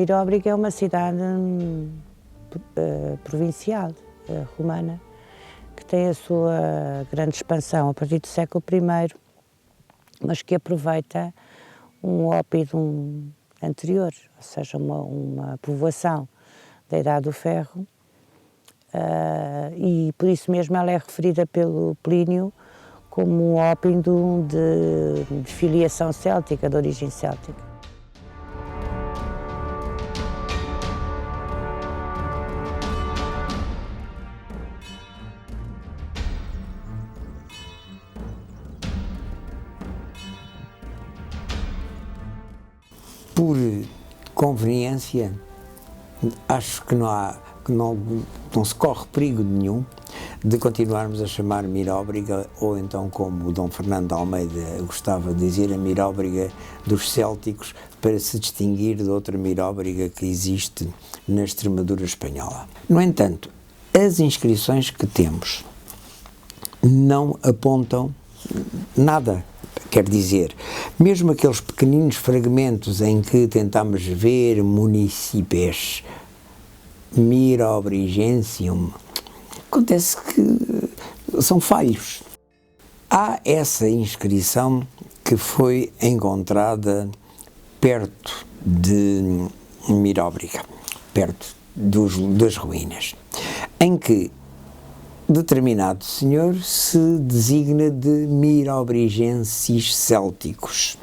Miróbriga é uma cidade provincial, romana, que tem a sua grande expansão a partir do século I, mas que aproveita um óppidum anterior, ou seja, uma povoação da Idade do Ferro, e por isso mesmo ela é referida pelo Plínio como um óppidum de filiação céltica, de origem céltica. Por conveniência, acho que não se corre perigo nenhum de continuarmos a chamar Miróbriga, ou então, como o Dom Fernando de Almeida gostava de dizer, a Miróbriga dos célticos, para se distinguir de outra Miróbriga que existe na Extremadura espanhola. No entanto, as inscrições que temos não apontam nada. Quer dizer, mesmo aqueles pequeninos fragmentos em que tentamos ver municipes Mirobrigentium, acontece que são falhos. Há essa inscrição que foi encontrada perto de Miróbriga, perto das ruínas, em que determinado senhor se designa de Mirobrigenses célticos.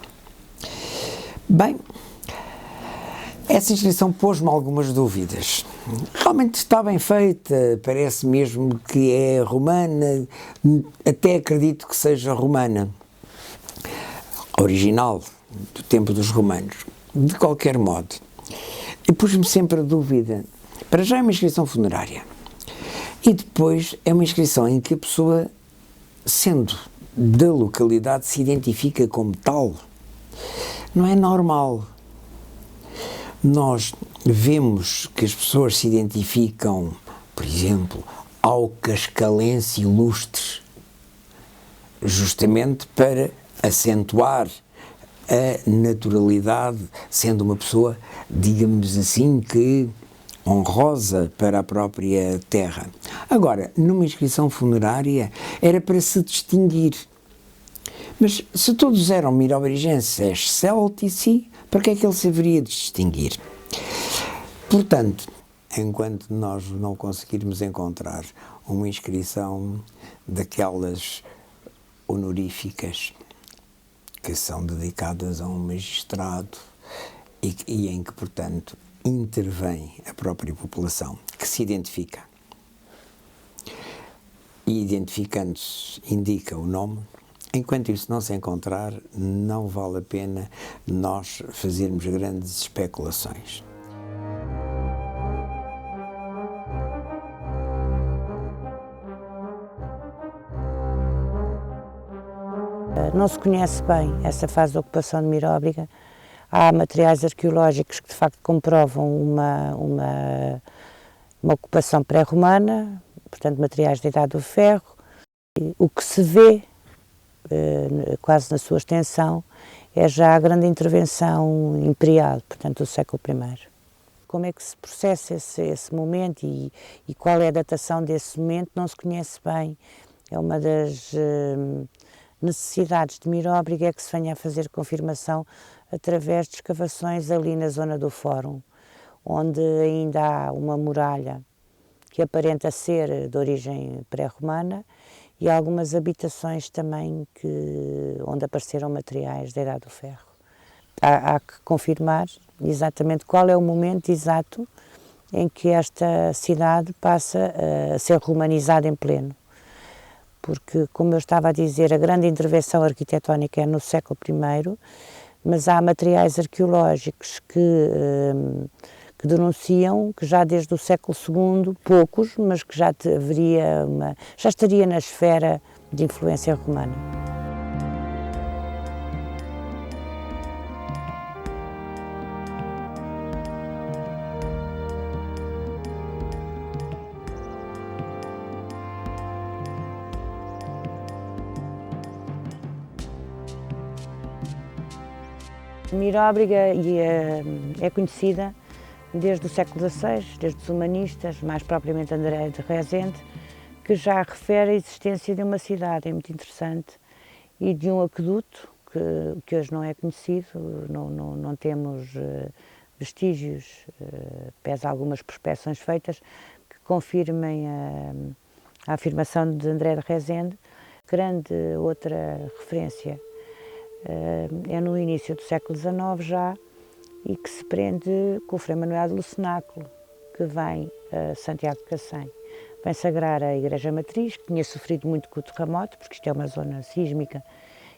Bem, essa inscrição pôs-me algumas dúvidas. Realmente está bem feita, parece mesmo que é romana, até acredito que seja romana, original, do tempo dos romanos. De qualquer modo, e pus-me sempre a dúvida. Para já é uma inscrição funerária. E depois é uma inscrição em que a pessoa, sendo da localidade, se identifica como tal. Não é normal. Nós vemos que as pessoas se identificam, por exemplo, ao cascalense ilustre, justamente para acentuar a naturalidade, sendo uma pessoa, digamos assim, que honrosa para a própria terra. Agora, numa inscrição funerária, era para se distinguir. Mas se todos eram mirobrigenses celtici, para que é que ele se haveria de distinguir? Portanto, enquanto nós não conseguirmos encontrar uma inscrição daquelas honoríficas que são dedicadas a um magistrado e em que, portanto, intervém a própria população, que se identifica. E identificando-se, indica o nome. Enquanto isso não se encontrar, não vale a pena nós fazermos grandes especulações. Não se conhece bem essa fase da ocupação de Miróbriga. Há materiais arqueológicos que de facto comprovam uma ocupação pré-romana, portanto materiais da Idade do Ferro. O que se vê, quase na sua extensão, é já a grande intervenção imperial, portanto do século I. Como é que se processa esse momento e qual é a datação desse momento não se conhece bem. É uma das necessidades de Miróbriga, é que se venha a fazer confirmação através de escavações ali na zona do Fórum, onde ainda há uma muralha que aparenta ser de origem pré-romana e algumas habitações também onde apareceram materiais da Idade do Ferro. Há que confirmar exatamente qual é o momento exato em que esta cidade passa a ser romanizada em pleno. Porque, como eu estava a dizer, a grande intervenção arquitetónica é no século I, mas há materiais arqueológicos que denunciam que já desde o século II, poucos, mas que já estaria na esfera de influência romana. Miróbriga é conhecida desde o século XVI, desde os humanistas, mais propriamente André de Rezende, que já refere a existência de uma cidade, é muito interessante, e de um aqueduto, que hoje não é conhecido, não temos vestígios, pese algumas prospeções feitas, que confirmem a afirmação de André de Rezende. Grande outra referência é no início do século XIX já, e que se prende com o Frei Manuel de Lucenáculo, que vem a Santiago de Cacém. Vem sagrar a Igreja Matriz, que tinha sofrido muito com o terremoto, porque isto é uma zona sísmica,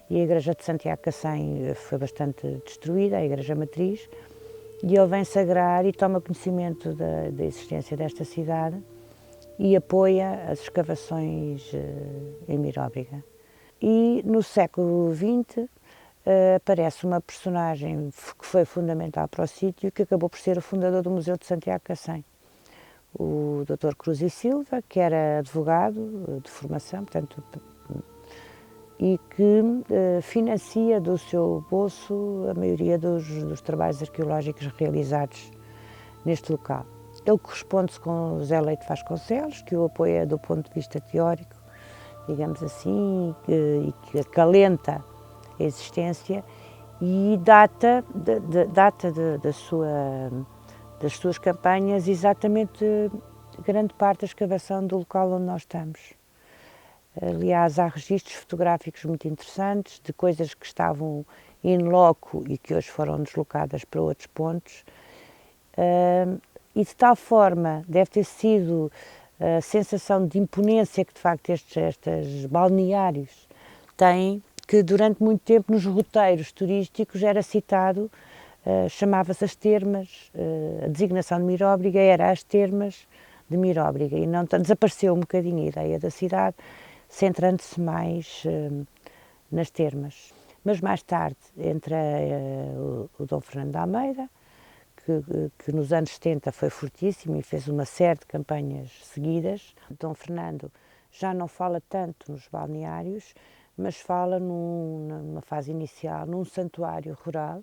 e a Igreja de Santiago de Cacém foi bastante destruída, a Igreja Matriz, e ele vem sagrar e toma conhecimento da existência desta cidade e apoia as escavações em Miróbriga. E no século XX aparece uma personagem que foi fundamental para o sítio, que acabou por ser o fundador do Museu de Santiago de Cacém, o Dr. Cruz e Silva, que era advogado de formação, portanto, e que financia do seu bolso a maioria dos trabalhos arqueológicos realizados neste local. Ele corresponde-se com José Leite Vasconcelos, que o apoia do ponto de vista teórico, digamos assim, e que acalenta a existência, e data das suas campanhas exatamente grande parte da escavação do local onde nós estamos. Aliás, há registros fotográficos muito interessantes de coisas que estavam in loco e que hoje foram deslocadas para outros pontos. E de tal forma deve ter sido a sensação de imponência que de facto estes balneários têm, que durante muito tempo nos roteiros turísticos era citado, chamava-se as termas, a designação de Miróbriga era as termas de Miróbriga, e não desapareceu um bocadinho a ideia da cidade, centrando-se mais nas termas. Mas mais tarde entra o Dom Fernando de Almeida, que nos anos 70 foi fortíssimo e fez uma série de campanhas seguidas. Dom Fernando já não fala tanto nos balneários, mas fala numa fase inicial, num santuário rural,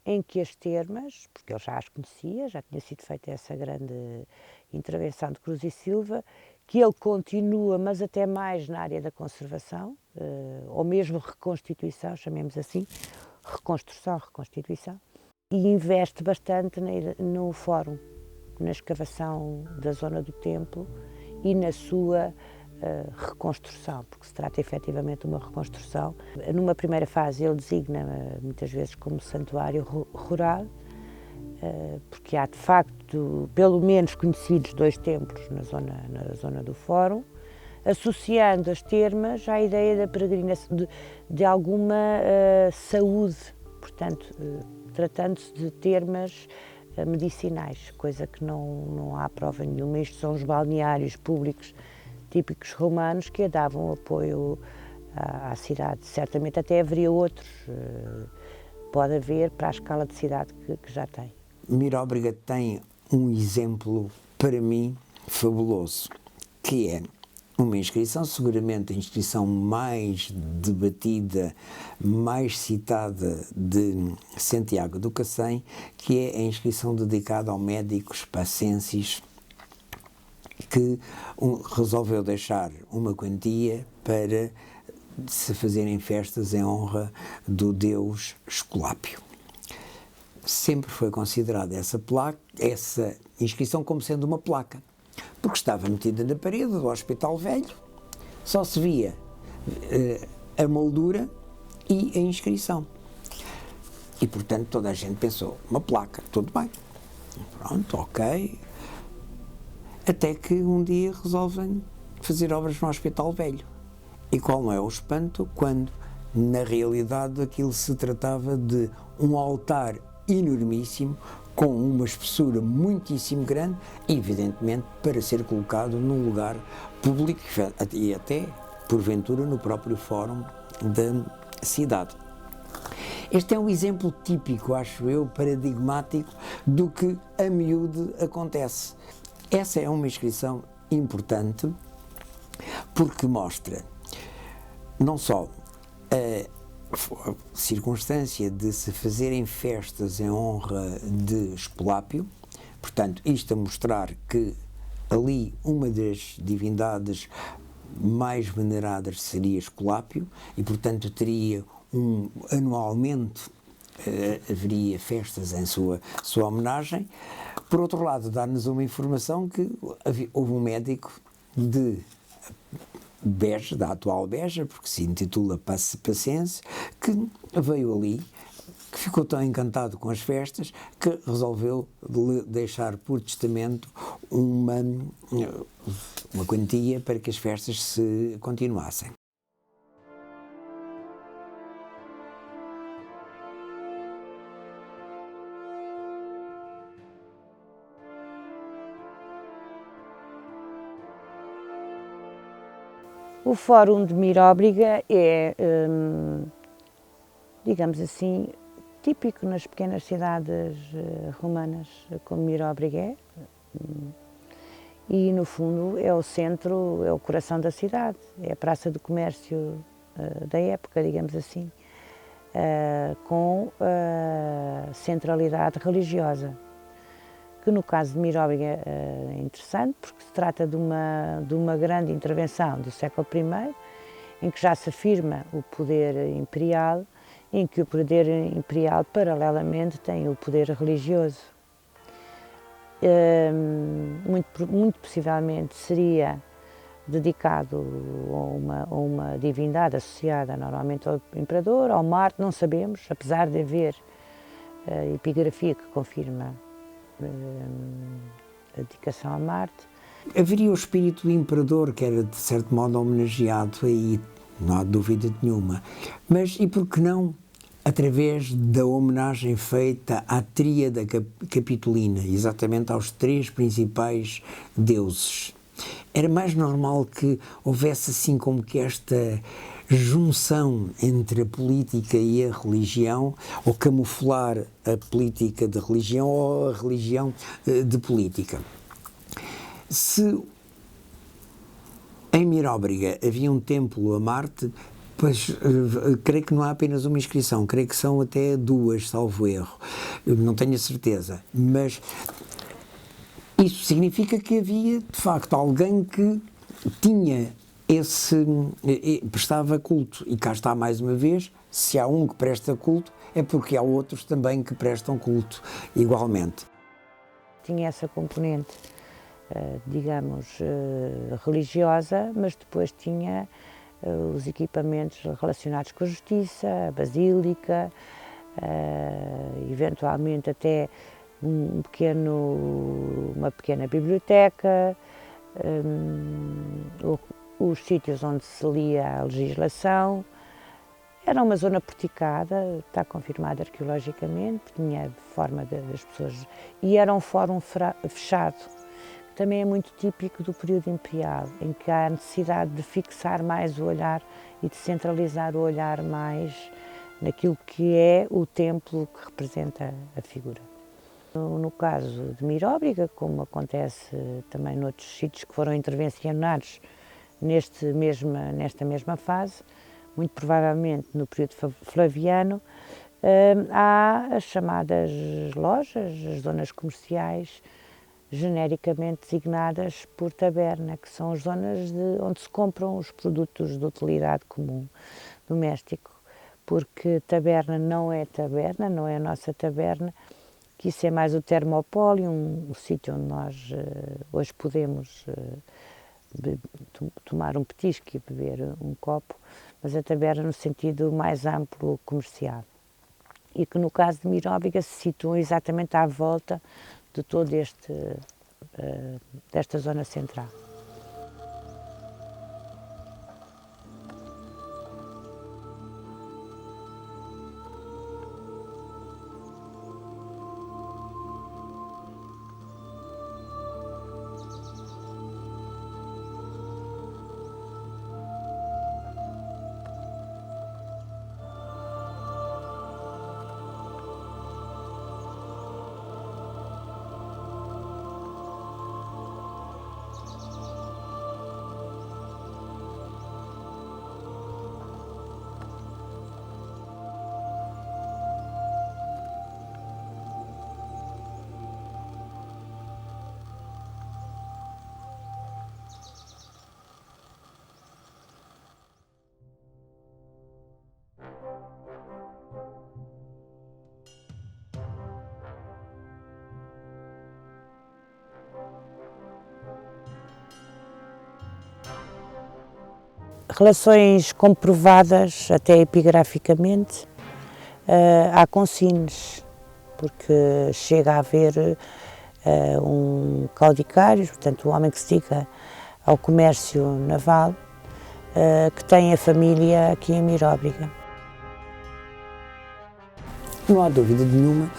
em que as termas, porque ele já as conhecia, já tinha sido feita essa grande intervenção de Cruz e Silva, que ele continua, mas até mais na área da conservação, ou mesmo reconstituição, chamemos assim, reconstituição, e investe bastante no fórum, na escavação da zona do templo e na sua reconstrução, porque se trata efetivamente de uma reconstrução. Numa primeira fase ele designa muitas vezes como santuário rural, porque há de facto pelo menos conhecidos 2 templos na zona do fórum, associando as termas à ideia da peregrinação, de alguma saúde, portanto, tratando-se de termas medicinais, coisa que não há prova nenhuma. Isto são os balneários públicos típicos romanos que davam apoio à cidade. Certamente até haveria outros, pode haver para a escala de cidade que já tem. Miróbriga tem um exemplo, para mim, fabuloso, que é uma inscrição, seguramente a inscrição mais debatida, mais citada de Santiago do Cacém, que é a inscrição dedicada ao médico Spacensis, que resolveu deixar uma quantia para se fazerem festas em honra do deus Esculápio. Sempre foi considerada essa inscrição como sendo uma placa, porque estava metida na parede do Hospital Velho, só se via a moldura e a inscrição. E, portanto, toda a gente pensou, uma placa, tudo bem, pronto, ok. Até que um dia resolvem fazer obras no Hospital Velho. E qual não é o espanto quando, na realidade, aquilo se tratava de um altar enormíssimo, com uma espessura muitíssimo grande, evidentemente para ser colocado num lugar público e até, porventura, no próprio fórum da cidade. Este é um exemplo típico, acho eu, paradigmático do que a miúde acontece. Essa é uma inscrição importante porque mostra não só a circunstância de se fazerem festas em honra de Esculápio, Portanto, isto a mostrar que ali uma das divindades mais veneradas seria Esculápio e, portanto, teria anualmente haveria festas em sua homenagem. Por outro lado, dá-nos uma informação que houve um médico de Beja, da atual Beja, porque se intitula Pacense, que veio ali, que ficou tão encantado com as festas, que resolveu deixar por testamento uma quantia para que as festas se continuassem. O Fórum de Miróbriga é, digamos assim, típico nas pequenas cidades romanas, como Miróbriga é, e no fundo é o centro, é o coração da cidade, é a praça do comércio da época, digamos assim, com centralidade religiosa, que no caso de Miróbriga é interessante porque se trata de uma grande intervenção do século I, em que já se afirma o poder imperial, em que o poder imperial paralelamente tem o poder religioso. Muito possivelmente seria dedicado a uma divindade associada normalmente ao imperador, ao Marte, não sabemos, apesar de haver epigrafia que confirma a dedicação a Marte. Haveria o espírito do imperador, que era de certo modo homenageado aí, não há dúvida nenhuma. Mas e por que não através da homenagem feita à tríade capitolina, exatamente aos três principais deuses? Era mais normal que houvesse assim como que esta junção entre a política e a religião, ou camuflar a política de religião ou a religião de política. Se em Miróbriga havia um templo a Marte, pois creio que não há apenas uma inscrição, creio que são até duas, salvo erro, não tenho a certeza, mas isso significa que havia de facto alguém que tinha prestava culto, e cá está mais uma vez, se há um que presta culto é porque há outros também que prestam culto igualmente. Tinha essa componente, digamos, religiosa, mas depois tinha os equipamentos relacionados com a justiça, a basílica, eventualmente até uma pequena biblioteca, os sítios onde se lia a legislação. Era uma zona porticada, está confirmado arqueologicamente, tinha forma das pessoas, e era um fórum fechado, que também é muito típico do período imperial, em que há a necessidade de fixar mais o olhar e de centralizar o olhar mais naquilo que é o templo que representa a figura. No caso de Miróbriga, como acontece também noutros sítios que foram intervencionados nesta mesma fase, muito provavelmente no período flaviano, há as chamadas lojas, as zonas comerciais, genericamente designadas por taberna, que são as zonas onde se compram os produtos de utilidade comum doméstico, porque taberna não é a nossa taberna, que isso é mais o termopólio, o sítio onde nós hoje podemos tomar um petisco e beber um copo, mas a taberna no sentido mais amplo comercial. E que no caso de Miróbriga se situam exatamente à volta de todo desta zona central. Relações comprovadas, até epigraficamente, há com Sines, porque chega a haver um caudicário, portanto, um homem que se dedica ao comércio naval, que tem a família aqui em Miróbriga. Não há dúvida nenhuma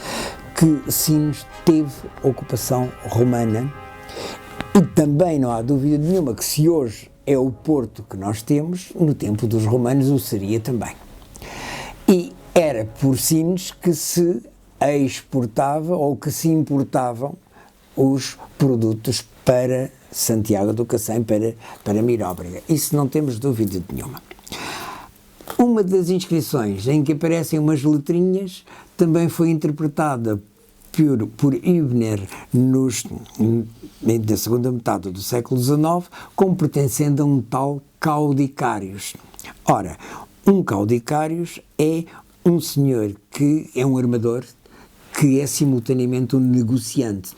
que Sines teve ocupação romana e também não há dúvida nenhuma que se hoje é o porto que nós temos, no tempo dos romanos o seria também. E era por Sines que se exportava ou que se importavam os produtos para Santiago do Cacém, para Miróbriga. Isso não temos dúvida nenhuma. Uma das inscrições em que aparecem umas letrinhas também foi interpretada por Hübner da segunda metade do século XIX como pertencendo a um tal caudicários. Ora, um caudicários é um senhor que é um armador que é simultaneamente um negociante.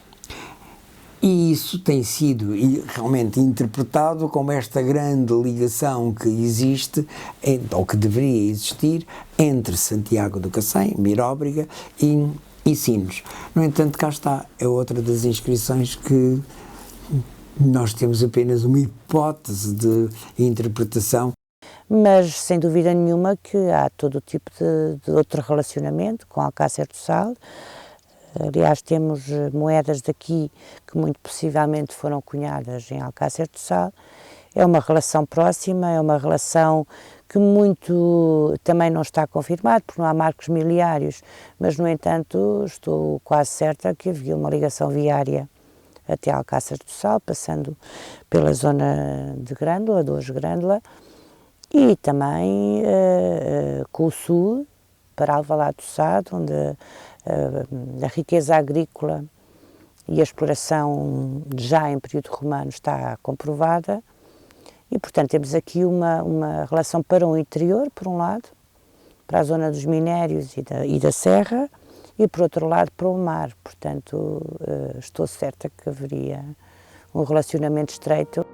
E isso tem sido realmente interpretado como esta grande ligação que existe, ou que deveria existir, entre Santiago do Cacém, Miróbriga e Sines. No entanto, cá está, é outra das inscrições que nós temos apenas uma hipótese de interpretação. Mas, sem dúvida nenhuma, que há todo o tipo de outro relacionamento com Alcácer do Sal. Aliás, temos moedas daqui que muito possivelmente foram cunhadas em Alcácer do Sal. É uma relação próxima, é uma relação que muito também não está confirmado, porque não há marcos miliários, mas, no entanto, estou quase certa que havia uma ligação viária até Alcácer do Sal, passando pela zona de Grândola, de hoje Grândola, e também com o sul, para Alvalade do Sado, onde a riqueza agrícola e a exploração já em período romano está comprovada e, portanto, temos aqui uma relação para o interior, por um lado, para a zona dos minérios e da serra, e, por outro lado, para o mar. Portanto, estou certa que haveria um relacionamento estreito.